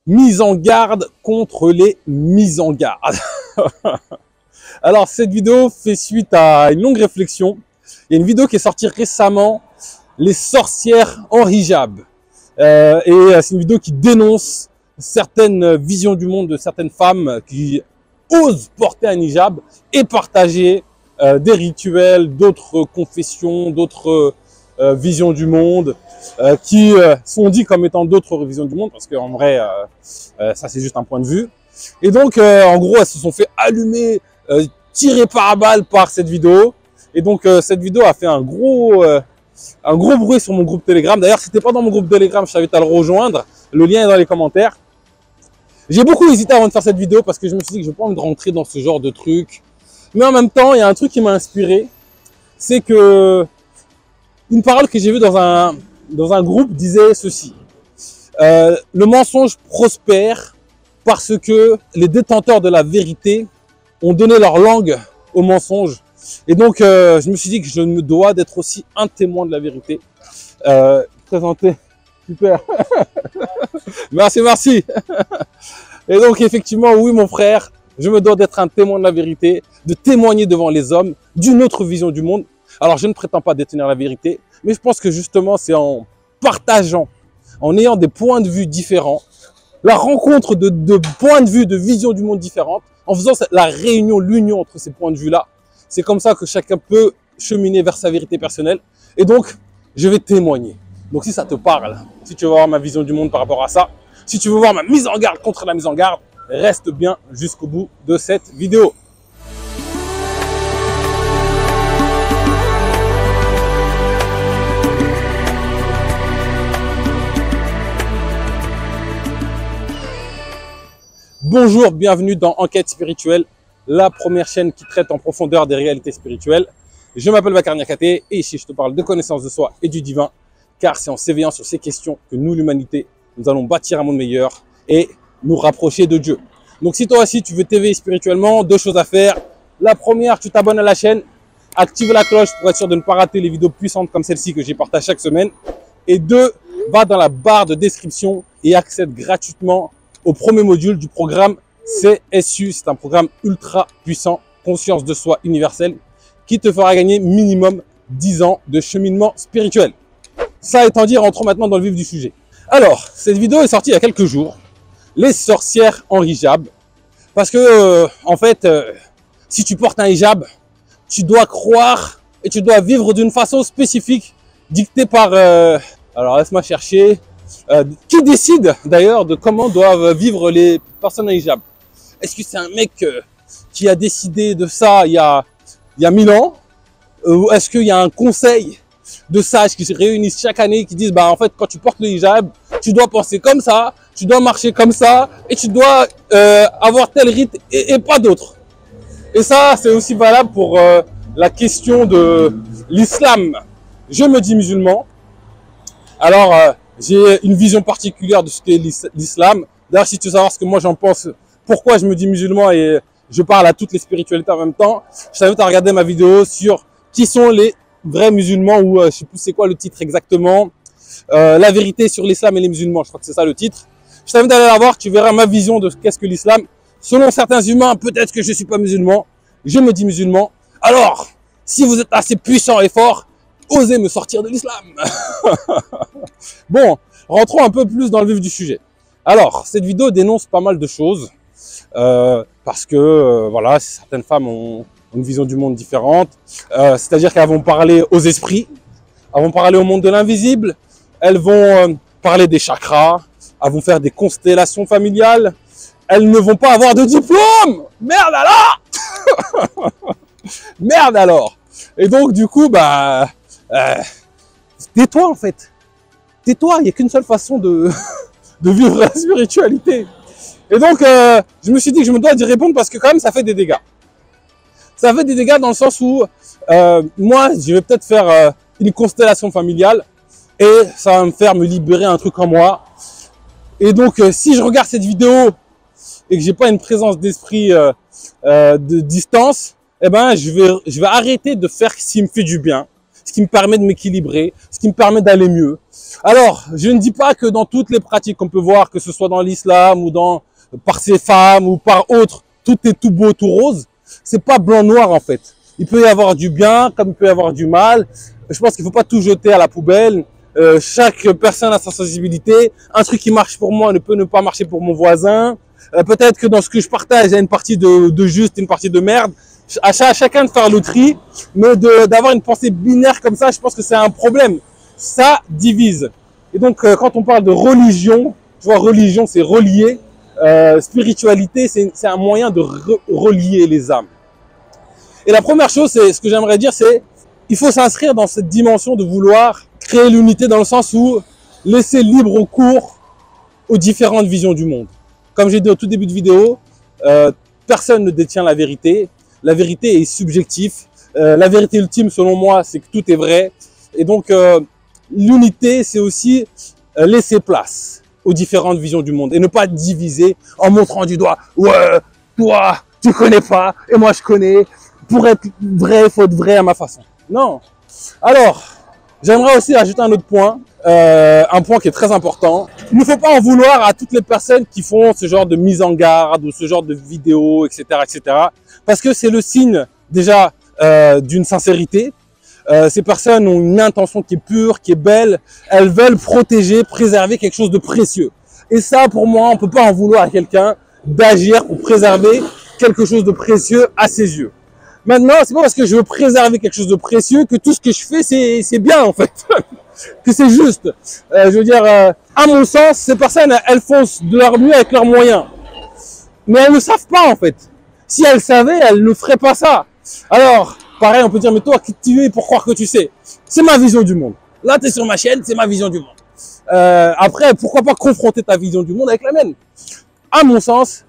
Mise en garde contre les mises en garde. Alors, cette vidéo fait suite à une longue réflexion. Il y a une vidéo qui est sortie récemment, les sorcières en hijab. C'est une vidéo qui dénonce certaines visions du monde de certaines femmes qui osent porter un hijab et partager des rituels, d'autres confessions, d'autres visions du monde qui sont dits comme étant d'autres visions du monde, parce qu'en vrai, ça c'est juste un point de vue. Et donc, en gros, elles se sont fait allumer, tirer par balle par cette vidéo. Et donc, cette vidéo a fait un gros bruit sur mon groupe Telegram. D'ailleurs, si t'es pas dans mon groupe Telegram, je t'invite à le rejoindre. Le lien est dans les commentaires. J'ai beaucoup hésité avant de faire cette vidéo parce que je me suis dit que je n'ai pas envie de rentrer dans ce genre de truc. Mais en même temps, il y a un truc qui m'a inspiré. C'est que une parole que j'ai vue dans un groupe disait ceci. Le mensonge prospère parce que les détenteurs de la vérité ont donné leur langue au mensonge. Et donc, je me suis dit que je me dois d'être aussi un témoin de la vérité. Présenter. Super. Merci. Et donc, effectivement, oui, mon frère, je me dois d'être un témoin de la vérité, de témoigner devant les hommes d'une autre vision du monde. Alors, je ne prétends pas détenir la vérité, mais je pense que justement, c'est en partageant, en ayant des points de vue différents, la rencontre de points de vue, de visions du monde différentes, en faisant la réunion, l'union entre ces points de vue-là, c'est comme ça que chacun peut cheminer vers sa vérité personnelle. Et donc, je vais témoigner. Donc, si ça te parle, si tu veux voir ma vision du monde par rapport à ça, si tu veux voir ma mise en garde contre la mise en garde, reste bien jusqu'au bout de cette vidéo. Bonjour, bienvenue dans Enquête spirituelle, la première chaîne qui traite en profondeur des réalités spirituelles. Je m'appelle Bakar Niakaté et ici je te parle de connaissance de soi et du divin, car c'est en s'éveillant sur ces questions que nous, l'humanité, nous allons bâtir un monde meilleur et nous rapprocher de Dieu. Donc si toi aussi tu veux t'éveiller spirituellement, deux choses à faire. La première, tu t'abonnes à la chaîne, active la cloche pour être sûr de ne pas rater les vidéos puissantes comme celle-ci que j'y partage chaque semaine. Et deux, va dans la barre de description et accède gratuitement au premier module du programme CSU. C'est un programme ultra puissant, conscience de soi universelle, qui te fera gagner minimum 10 ans de cheminement spirituel. Ça étant dit, rentrons maintenant dans le vif du sujet. Alors, cette vidéo est sortie il y a quelques jours. Les sorcières en hijab. Parce que, en fait, si tu portes un hijab, tu dois croire et tu dois vivre d'une façon spécifique, dictée par... alors, laisse-moi chercher. Qui décide d'ailleurs de comment doivent vivre les personnes en hijab? Est-ce que c'est un mec qui a décidé de ça il y a 1000 ans? Ou est-ce qu'il y a un conseil de sages qui se réunissent chaque année, qui disent, bah en fait, quand tu portes le hijab, tu dois penser comme ça, tu dois marcher comme ça, et tu dois avoir tel rite et pas d'autre. Et ça, c'est aussi valable pour la question de l'islam. Je me dis musulman. Alors, j'ai une vision particulière de ce qu'est l'islam. D'ailleurs, si tu veux savoir ce que moi j'en pense, pourquoi je me dis musulman et je parle à toutes les spiritualités en même temps, je t'invite à regarder ma vidéo sur qui sont les vrais musulmans, ou je sais plus c'est quoi le titre exactement, la vérité sur l'islam et les musulmans, je crois que c'est ça le titre. Je t'invite à aller la voir, tu verras ma vision de qu'est-ce que l'islam. Selon certains humains, peut-être que je suis pas musulman, je me dis musulman. Alors, si vous êtes assez puissant et fort, osez me sortir de l'islam. Bon, rentrons un peu plus dans le vif du sujet. Alors, cette vidéo dénonce pas mal de choses, parce que, voilà, certaines femmes ont une vision du monde différente, c'est-à-dire qu'elles vont parler aux esprits, elles vont parler au monde de l'invisible, elles vont parler des chakras, elles vont faire des constellations familiales, elles ne vont pas avoir de diplôme. Merde alors. Merde alors. Et donc, du coup, bah... tais-toi en fait. Tais-toi, il n'y a qu'une seule façon de vivre la spiritualité. Et donc, je me suis dit que je me dois d'y répondre parce que quand même, ça fait des dégâts. Ça fait des dégâts dans le sens où, moi, je vais peut-être faire une constellation familiale et ça va me faire me libérer un truc en moi. Et donc, si je regarde cette vidéo et que j'ai pas une présence d'esprit de distance, eh ben, je vais arrêter de faire ce qui me fait du bien. ce qui me permet de m'équilibrer, ce qui me permet d'aller mieux. Alors, je ne dis pas que dans toutes les pratiques qu'on peut voir, que ce soit dans l'islam ou par ces femmes ou par autres, tout est tout beau, tout rose. C'est pas blanc-noir en fait. Il peut y avoir du bien, comme il peut y avoir du mal. Je pense qu'il faut pas tout jeter à la poubelle. Chaque personne a sa sensibilité. Un truc qui marche pour moi ne peut ne pas marcher pour mon voisin. Peut-être que dans ce que je partage, il y a une partie de juste et une partie de merde. À chacun de faire le tri, mais d'avoir une pensée binaire comme ça, je pense que c'est un problème. Ça divise. Et donc, quand on parle de religion, tu vois, religion, c'est relier. Spiritualité, c'est un moyen de relier les âmes. Et la première chose, c'est ce que j'aimerais dire, c'est il faut s'inscrire dans cette dimension de vouloir créer l'unité dans le sens où laisser libre au cours aux différentes visions du monde. Comme j'ai dit au tout début de vidéo, personne ne détient la vérité. La vérité est subjective. La vérité ultime, selon moi, c'est que tout est vrai. Et donc, l'unité, c'est aussi laisser place aux différentes visions du monde et ne pas diviser en montrant du doigt. Ouais, toi, tu connais pas et moi je connais. Pour être vrai, il faut être vrai à ma façon. Non. Alors, j'aimerais aussi ajouter un autre point, un point qui est très important. Il ne faut pas en vouloir à toutes les personnes qui font ce genre de mise en garde ou ce genre de vidéos, etc., etc. Parce que c'est le signe déjà d'une sincérité. Ces personnes ont une intention qui est pure, qui est belle. Elles veulent protéger, préserver quelque chose de précieux. Et ça, pour moi, on peut pas en vouloir à quelqu'un d'agir pour préserver quelque chose de précieux à ses yeux. Maintenant, c'est pas parce que je veux préserver quelque chose de précieux que tout ce que je fais, c'est bien, en fait. Que c'est juste. Je veux dire, à mon sens, ces personnes, elles font de leur mieux avec leurs moyens. Mais elles ne savent pas, en fait. Si elles savaient, elles ne feraient pas ça. Alors, pareil, on peut dire, mais toi, qui tu es pour croire que tu sais? C'est ma vision du monde. Là, tu es sur ma chaîne, c'est ma vision du monde. Après, pourquoi pas confronter ta vision du monde avec la mienne? À mon sens,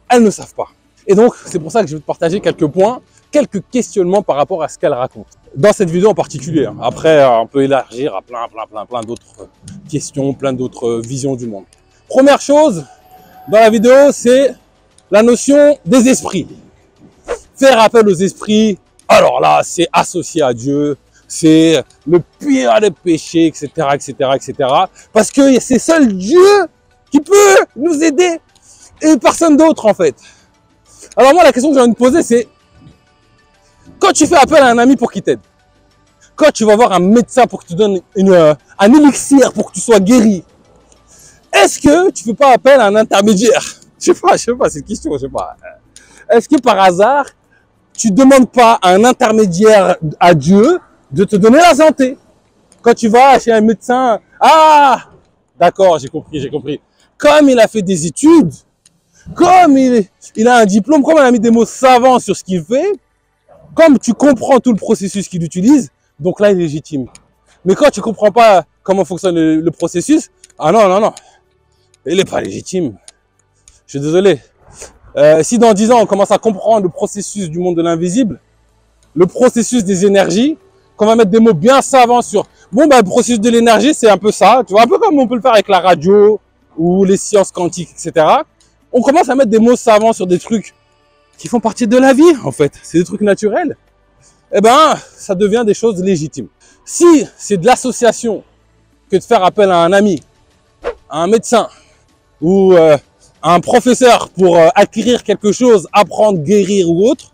elles ne savent pas. Et donc, c'est pour ça que je vais te partager quelques points, quelques questionnements par rapport à ce qu'elles racontent. Dans cette vidéo en particulier. Après, on peut élargir à plein d'autres questions, plein d'autres visions du monde. Première chose dans la vidéo, c'est la notion des esprits. Faire appel aux esprits, alors là, c'est associé à Dieu, c'est le pire des péchés, etc., etc., etc. Parce que c'est seul Dieu qui peut nous aider et personne d'autre, en fait. Alors moi, la question que j'ai envie de poser, c'est quand tu fais appel à un ami pour qu'il t'aide, quand tu vas voir un médecin pour qu'il te donne un élixir pour que tu sois guéri, est-ce que tu fais pas appel à un intermédiaire? Je sais pas, c'est une question, je sais pas. Est-ce que par hasard, tu demandes pas à un intermédiaire à Dieu de te donner la santé? Quand tu vas chez un médecin, ah, d'accord, j'ai compris. Comme il a fait des études, comme il a un diplôme, comme il a mis des mots savants sur ce qu'il fait, comme tu comprends tout le processus qu'il utilise, donc là, il est légitime. Mais quand tu comprends pas comment fonctionne le processus, ah non, il n'est pas légitime. Je suis désolé. Si dans 10 ans, on commence à comprendre le processus du monde de l'invisible, le processus des énergies, qu'on va mettre des mots bien savants sur, bon, le processus de l'énergie, c'est un peu ça, tu vois, un peu comme on peut le faire avec la radio ou les sciences quantiques, etc. On commence à mettre des mots savants sur des trucs qui font partie de la vie, en fait. C'est des trucs naturels. Eh ben, ça devient des choses légitimes. Si c'est de l'association que de faire appel à un ami, à un médecin ou à un professeur pour acquérir quelque chose, apprendre, guérir ou autre,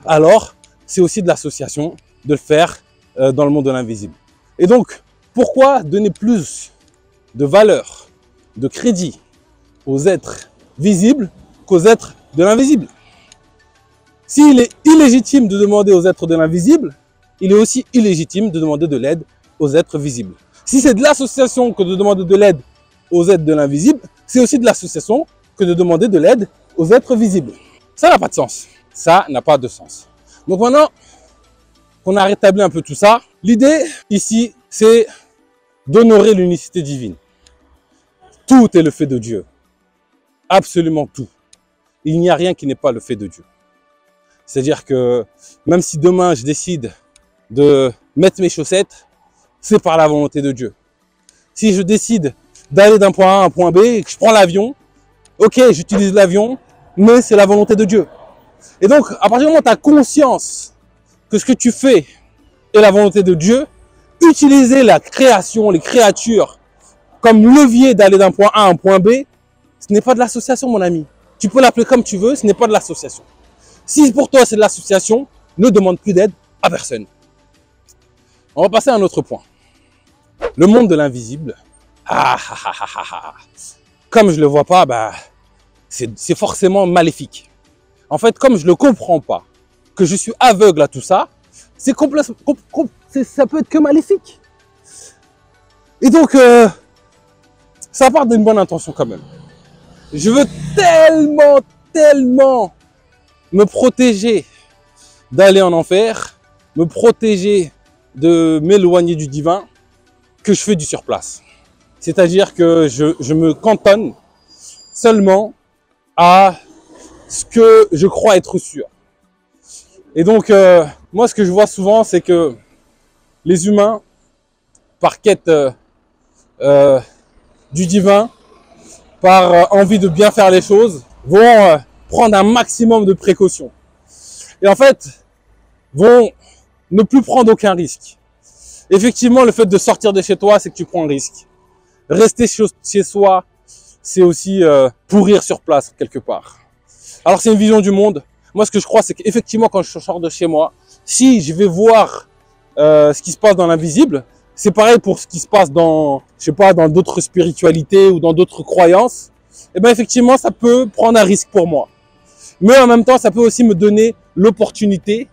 alors c'est aussi de l'association de le faire dans le monde de l'invisible. Et donc, pourquoi donner plus de valeur, de crédit aux êtres visibles qu'aux êtres de l'invisible? S'il est illégitime de demander aux êtres de l'invisible, il est aussi illégitime de demander de l'aide aux êtres visibles. Si c'est de l'association que de demander de l'aide aux êtres de l'invisible, c'est aussi de l'association que de demander de l'aide aux êtres visibles. Ça n'a pas de sens. Ça n'a pas de sens. Donc maintenant qu'on a rétabli un peu tout ça, l'idée ici, c'est d'honorer l'unicité divine. Tout est le fait de Dieu. Absolument tout. Il n'y a rien qui n'est pas le fait de Dieu. C'est-à-dire que même si demain je décide de mettre mes chaussettes, c'est par la volonté de Dieu. Si je décide d'aller d'un point A à un point B et que je prends l'avion, ok, j'utilise l'avion, mais c'est la volonté de Dieu. Et donc, à partir du moment où tu as conscience que ce que tu fais est la volonté de Dieu, Utiliser la création, les créatures, comme levier d'aller d'un point A à un point B, ce n'est pas de l'association, mon ami. Tu peux l'appeler comme tu veux, ce n'est pas de l'association. Si pour toi c'est de l'association, ne demande plus d'aide à personne. On va passer à un autre point. Le monde de l'invisible. Comme je ne le vois pas, bah, c'est forcément maléfique. En fait, comme je ne le comprends pas, que je suis aveugle à tout ça, ça peut être que maléfique. Et donc, ça part d'une bonne intention quand même. Je veux tellement me protéger d'aller en enfer, me protéger de m'éloigner du divin, que je fais du surplace. C'est-à-dire que je me cantonne seulement à ce que je crois être sûr. Et donc, moi, ce que je vois souvent, c'est que les humains, par quête du divin, par envie de bien faire les choses, vont prendre un maximum de précautions. Et en fait, vont ne plus prendre aucun risque. Effectivement, le fait de sortir de chez toi, c'est que tu prends un risque. Rester chez soi, c'est aussi pourrir sur place, quelque part. Alors, c'est une vision du monde. Moi, ce que je crois, c'est qu'effectivement, quand je sors de chez moi, si je vais voir ce qui se passe dans l'invisible, c'est pareil pour ce qui se passe dans, je sais pas, dans d'autres spiritualités ou dans d'autres croyances. Et ben, effectivement, ça peut prendre un risque pour moi. Mais en même temps, ça peut aussi me donner l'opportunité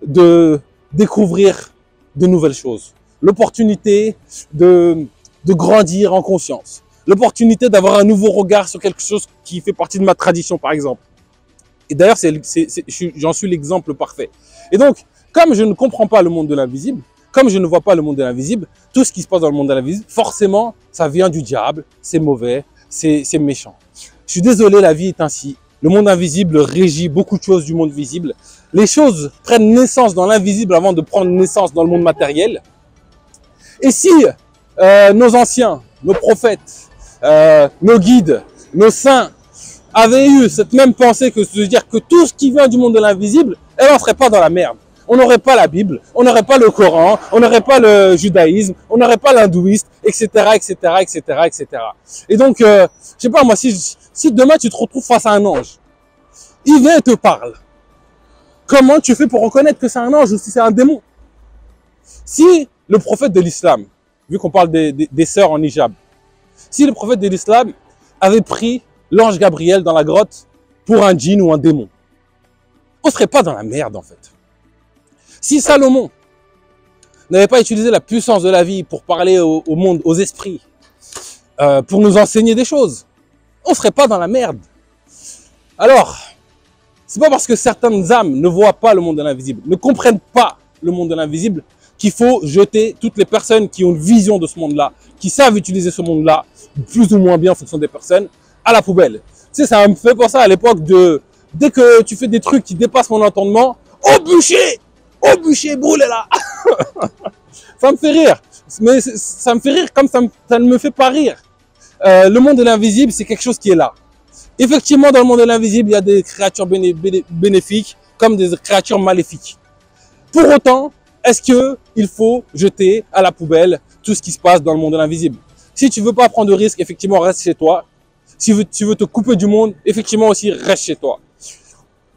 de découvrir de nouvelles choses. L'opportunité de grandir en conscience. L'opportunité d'avoir un nouveau regard sur quelque chose qui fait partie de ma tradition, par exemple. Et d'ailleurs, j'en suis l'exemple parfait. Et donc, comme je ne comprends pas le monde de l'invisible, comme je ne vois pas le monde de l'invisible, tout ce qui se passe dans le monde de l'invisible, forcément, ça vient du diable, c'est mauvais, c'est méchant. Je suis désolé, la vie est ainsi. Le monde invisible régit beaucoup de choses du monde visible. Les choses prennent naissance dans l'invisible avant de prendre naissance dans le monde matériel. Et si nos anciens, nos prophètes, nos guides, nos saints avaient eu cette même pensée que de dire que tout ce qui vient du monde de l'invisible, elle n'en serait pas dans la merde. On n'aurait pas la Bible, on n'aurait pas le Coran, on n'aurait pas le judaïsme, on n'aurait pas l'hindouisme, etc., etc., etc., etc. Et donc, je sais pas moi, si demain tu te retrouves face à un ange, il vient et te parle. Comment tu fais pour reconnaître que c'est un ange ou si c'est un démon? Si le prophète de l'islam, vu qu'on parle des sœurs en hijab, si le prophète de l'islam avait pris l'ange Gabriel dans la grotte pour un djinn ou un démon, on serait pas dans la merde en fait. Si Salomon n'avait pas utilisé la puissance de la vie pour parler au monde, aux esprits, pour nous enseigner des choses, on serait pas dans la merde. Alors, c'est pas parce que certaines âmes ne voient pas le monde de l'invisible, ne comprennent pas le monde de l'invisible, qu'il faut jeter toutes les personnes qui ont une vision de ce monde-là, qui savent utiliser ce monde-là, plus ou moins bien en fonction des personnes, à la poubelle. Tu sais, ça me fait penser à l'époque de, dès que tu fais des trucs qui dépassent mon entendement, au bûcher, brûlez-la. Ça me fait rire, mais ça me fait rire comme ça ne me fait pas rire. Le monde de l'invisible, c'est quelque chose qui est là. Effectivement, dans le monde de l'invisible, il y a des créatures bénéfiques comme des créatures maléfiques. Pour autant, est-ce qu'il faut jeter à la poubelle tout ce qui se passe dans le monde de l'invisible? Si tu veux pas prendre de risques, effectivement, reste chez toi. Si tu veux te couper du monde, effectivement aussi, reste chez toi.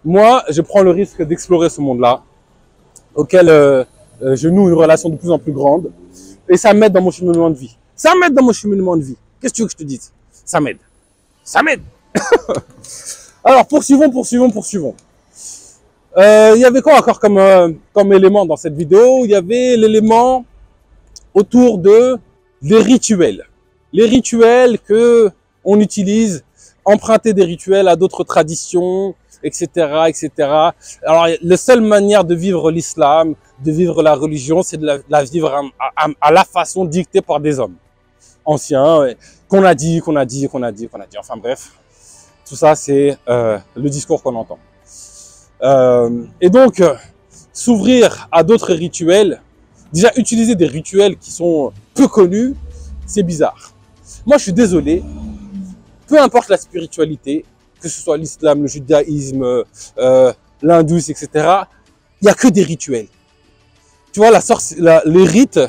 Moi, je prends le risque d'explorer ce monde-là, auquel je noue une relation de plus en plus grande. Et ça m'aide dans mon cheminement de vie. Ça m'aide dans mon cheminement de vie. Qu'est-ce que tu veux que je te dise? Ça m'aide. Ça m'aide. Alors, poursuivons. Il y avait quoi encore comme élément dans cette vidéo? Il y avait l'élément autour des rituels. Les rituels que on utilise, emprunter des rituels à d'autres traditions, etc., etc. Alors, la seule manière de vivre l'islam, de vivre la religion, c'est de la vivre à la façon dictée par des hommes anciens, qu'on a dit. Enfin bref, tout ça, c'est le discours qu'on entend. Et donc, s'ouvrir à d'autres rituels, déjà utiliser des rituels qui sont peu connus, c'est bizarre. Moi, je suis désolé, peu importe la spiritualité, que ce soit l'islam, le judaïsme, l'hindouisme, etc., il n'y a que des rituels. Tu vois, les rites,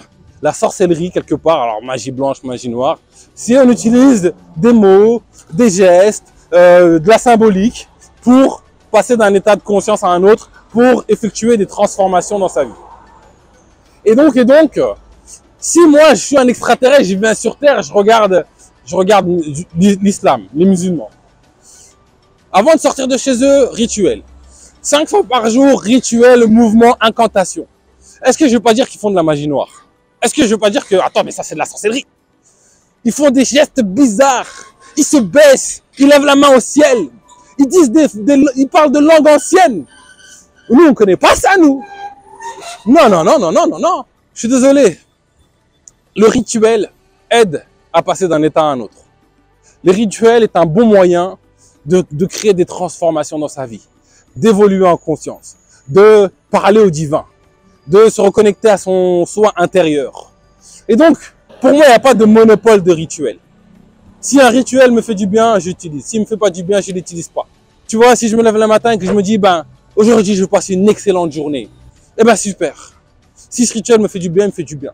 la sorcellerie quelque part, alors magie blanche, magie noire, si on utilise des mots, des gestes, de la symbolique pour passer d'un état de conscience à un autre, pour effectuer des transformations dans sa vie. Et donc, si moi je suis un extraterrestre, je viens sur Terre, je regarde l'islam, les musulmans. Avant de sortir de chez eux, rituel. 5 fois par jour, rituel, mouvement, incantation. Est-ce que je ne veux pas dire qu'ils font de la magie noire? Est-ce que je ne veux pas dire que, attends, mais ça c'est de la sorcellerie? Ils font des gestes bizarres. Ils se baissent, ils lèvent la main au ciel. Ils disent ils parlent de langue ancienne. Nous, on ne connaît pas ça, nous. Non. Je suis désolé. Le rituel aide à passer d'un état à un autre. Le rituel est un bon moyen de créer des transformations dans sa vie, d'évoluer en conscience, de parler au divin, de se reconnecter à son soi intérieur. Et donc, pour moi, il n'y a pas de monopole de rituel. Si un rituel me fait du bien, j'utilise. S'il ne me fait pas du bien, je ne l'utilise pas. Tu vois, si je me lève le matin et que je me dis, aujourd'hui, je vais passer une excellente journée, super. Si ce rituel me fait du bien, il me fait du bien.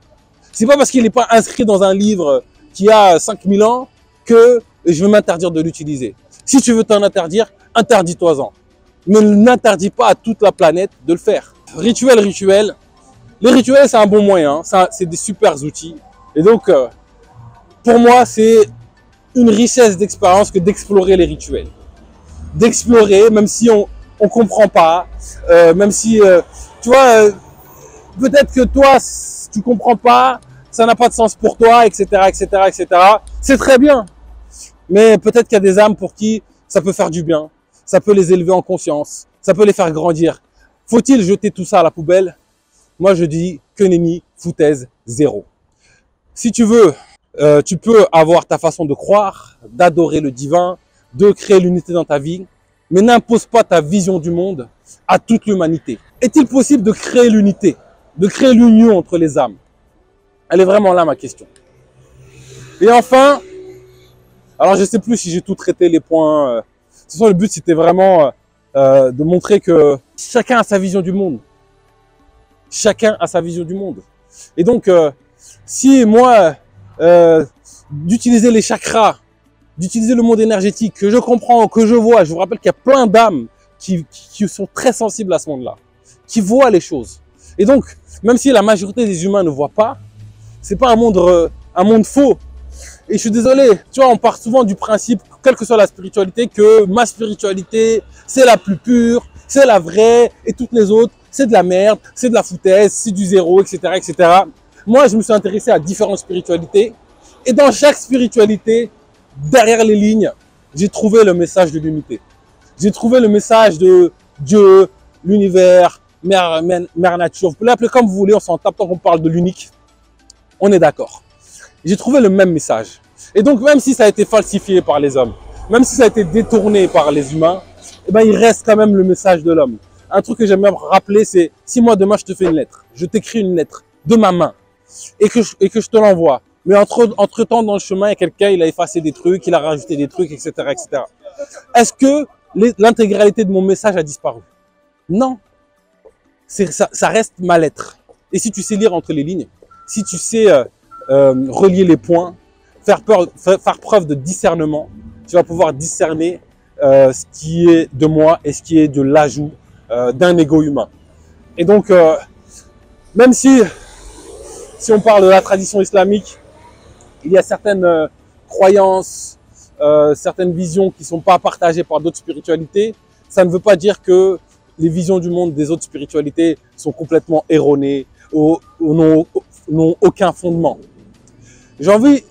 C'est pas parce qu'il n'est pas inscrit dans un livre qui a 5000 ans que je vais m'interdire de l'utiliser. Si tu veux t'en interdire, interdis-toi-en. Mais n'interdis pas à toute la planète de le faire. Rituel. Les rituels, c'est un bon moyen. C'est des super outils. Et donc, pour moi, c'est une richesse d'expérience que d'explorer les rituels. D'explorer, même si on comprend pas, même si, tu vois, peut-être que toi, tu comprends pas, ça n'a pas de sens pour toi, etc. C'est très bien. Mais peut-être qu'il y a des âmes pour qui ça peut faire du bien. Ça peut les élever en conscience. Ça peut les faire grandir. Faut-il jeter tout ça à la poubelle? Moi, je dis que nenni, foutaise, zéro. Si tu veux, tu peux avoir ta façon de croire, d'adorer le divin, de créer l'unité dans ta vie, mais n'impose pas ta vision du monde à toute l'humanité. Est-il possible de créer l'unité, de créer l'union entre les âmes? Elle est vraiment là ma question. Et enfin, alors je ne sais plus si j'ai tout traité les points. De toute façon, le but c'était vraiment de montrer que chacun a sa vision du monde. Chacun a sa vision du monde. Et donc, si moi, d'utiliser les chakras, d'utiliser le monde énergétique, que je comprends, que je vois, je vous rappelle qu'il y a plein d'âmes qui sont très sensibles à ce monde-là, qui voient les choses. Et donc, même si la majorité des humains ne voient pas, c'est pas un monde faux. Et je suis désolé, tu vois, on part souvent du principe, quelle que soit la spiritualité, que ma spiritualité, c'est la plus pure, c'est la vraie, et toutes les autres, c'est de la merde, c'est de la foutaise, c'est du zéro, etc. Moi, je me suis intéressé à différentes spiritualités, et dans chaque spiritualité, derrière les lignes, j'ai trouvé le message de l'unité. J'ai trouvé le message de Dieu, l'univers, mère nature. Vous pouvez l'appeler comme vous voulez, on s'en tape tant qu'on parle de l'unique. On est d'accord. J'ai trouvé le même message. Et donc, même si ça a été falsifié par les hommes, même si ça a été détourné par les humains, il reste quand même le message de l'homme. Un truc que j'aime bien rappeler, c'est si moi demain je te fais une lettre, je t'écris une lettre de ma main et que je te l'envoie. Mais entre temps, dans le chemin, il y a quelqu'un, il a effacé des trucs, il a rajouté des trucs, etc. Est-ce que l'intégralité de mon message a disparu? Non. Ça reste ma lettre. Et si tu sais lire entre les lignes, si tu sais relier les points, faire preuve de discernement, tu vas pouvoir discerner ce qui est de moi et ce qui est de l'ajout d'un ego humain. Et donc, même si on parle de la tradition islamique, il y a certaines croyances, certaines visions qui ne sont pas partagées par d'autres spiritualités. Ça ne veut pas dire que les visions du monde des autres spiritualités sont complètement erronées ou n'ont aucun fondement. J'ai envie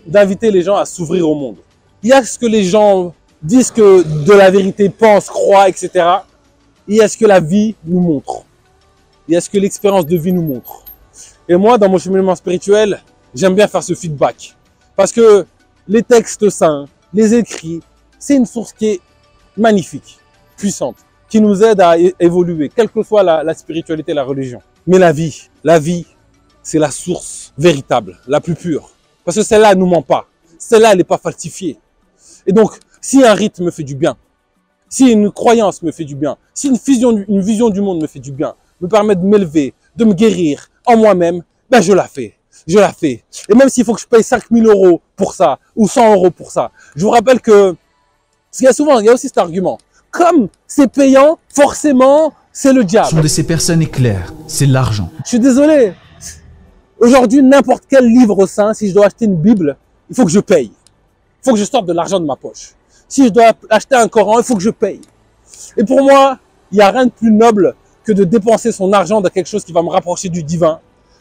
d'inviter les gens à s'ouvrir au monde. Il y a ce que les gens disent que de la vérité, pensent, croient, etc. Il y a ce que la vie nous montre. Il y a ce que l'expérience de vie nous montre. Et moi, dans mon cheminement spirituel, j'aime bien faire ce feedback. Parce que les textes saints, les écrits, c'est une source qui est magnifique, puissante, qui nous aide à évoluer, quelle que soit la spiritualité, la religion. Mais la vie, c'est la source véritable, la plus pure. Parce que celle-là, elle ne nous ment pas. Celle-là, elle n'est pas falsifiée. Et donc, si un rite me fait du bien, si une croyance me fait du bien, si une vision du monde me fait du bien, me permet de m'élever, de me guérir en moi-même, je la fais. je la fais. Et même s'il faut que je paye 5000 € pour ça, ou 100 € pour ça. Je vous rappelle que, parce qu'il y a souvent, il y a aussi cet argument. Comme c'est payant, forcément, c'est le diable. Ce sont de ces personnes éclair, c'est l'argent. Je suis désolé. Aujourd'hui, n'importe quel livre saint, si je dois acheter une Bible, il faut que je paye. Il faut que je sorte de l'argent de ma poche. Si je dois acheter un Coran, il faut que je paye. Et pour moi, il n'y a rien de plus noble que de dépenser son argent dans quelque chose qui va me rapprocher du divin,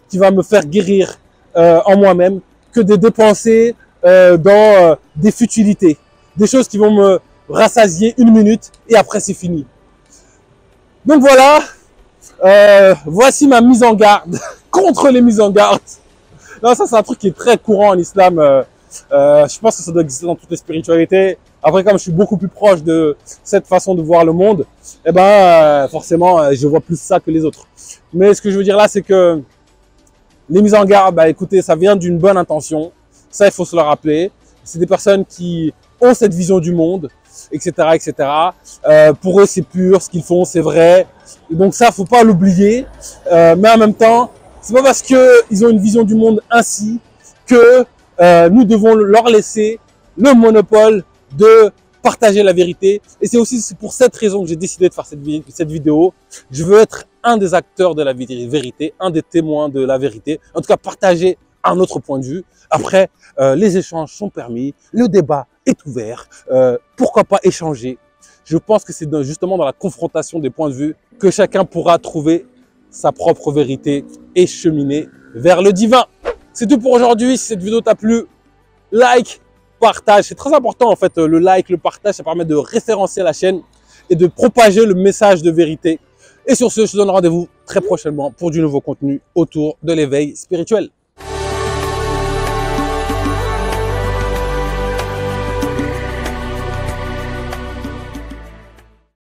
qui va me faire guérir en moi-même, que de dépenser dans des futilités, des choses qui vont me rassasier une minute et après c'est fini. Donc voilà, voici ma mise en garde contre les mises en garde. Non, ça c'est un truc qui est très courant en islam. Je pense que ça doit exister dans toutes les spiritualités. Après, comme je suis beaucoup plus proche de cette façon de voir le monde, eh ben, forcément, je vois plus ça que les autres. Mais ce que je veux dire là, c'est que les mises en garde, bah, écoutez, ça vient d'une bonne intention. Ça, il faut se le rappeler. C'est des personnes qui ont cette vision du monde, etc., etc. Pour eux, c'est pur, ce qu'ils font, c'est vrai. Et donc ça, faut pas l'oublier. Mais en même temps, c'est pas parce que ils ont une vision du monde ainsi que nous devons leur laisser le monopole de partager la vérité. Et c'est aussi pour cette raison que j'ai décidé de faire cette vidéo. Je veux être un des acteurs de la vérité, un des témoins de la vérité. En tout cas, partager un autre point de vue. Après, les échanges sont permis, le débat est ouvert. Pourquoi pas échanger? Je pense que c'est justement dans la confrontation des points de vue que chacun pourra trouver sa propre vérité et cheminer vers le divin. C'est tout pour aujourd'hui. Si cette vidéo t'a plu, like, partage. C'est très important en fait, le like, le partage, ça permet de référencer la chaîne et de propager le message de vérité. Et sur ce, je te donne rendez-vous très prochainement pour du nouveau contenu autour de l'éveil spirituel.